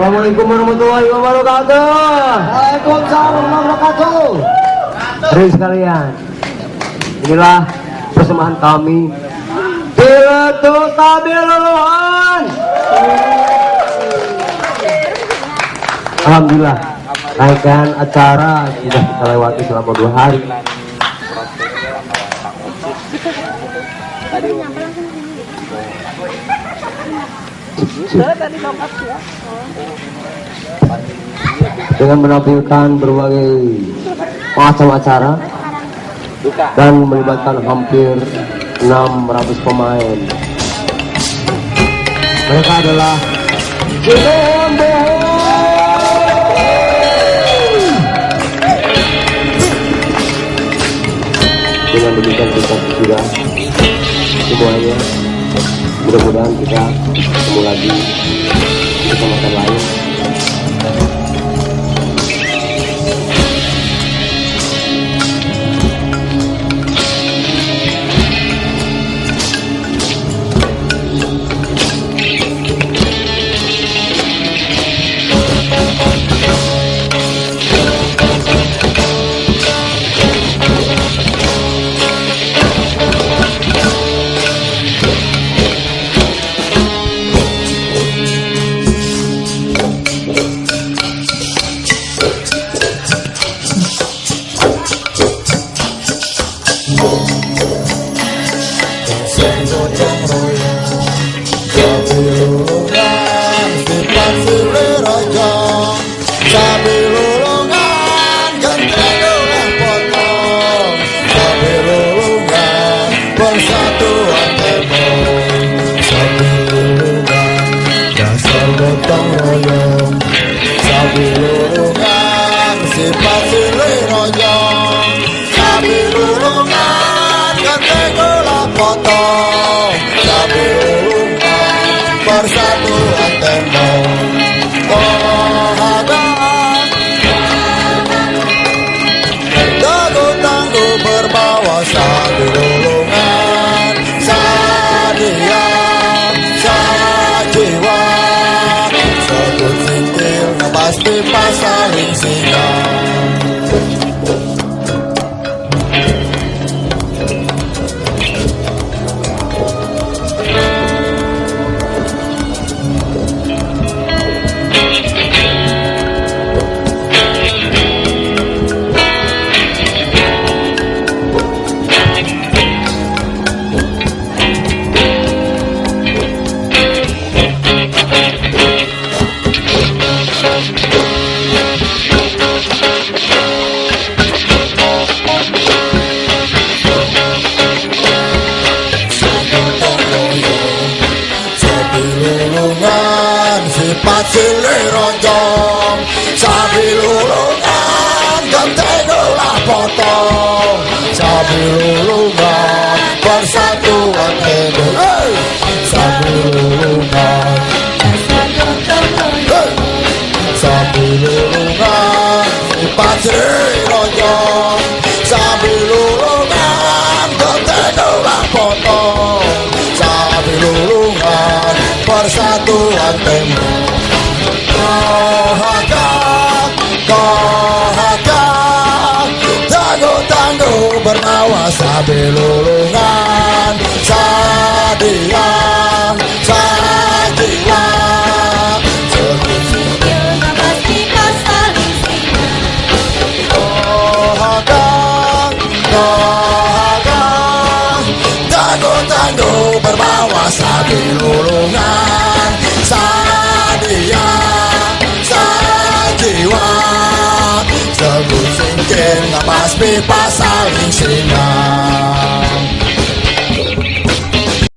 Assalamualaikum warahmatullahi wabarakatuh. Waalaikumsalam warahmatullahi wabarakatuh. Hadirin sekalian, inilah persembahan kami Tilatul Tabiluluhan. Alhamdulillah, rangkaian acara sudah kita lewati selama 2 hari. Dengan menampilkan berbagai macam acara dan melibatkan hampir 600 pemain. Mereka adalah dengan demikian kita sudah semuanya. Mudah-mudahan kita ketemu lagi di kesempatan lain. Persatuan Tembok tangguh bernama Sabilulungan Sadia Sajiwa tangguh berbawa Sabilulungan Sadia Sajiwa sebut singkir ngepas pipa saling singa.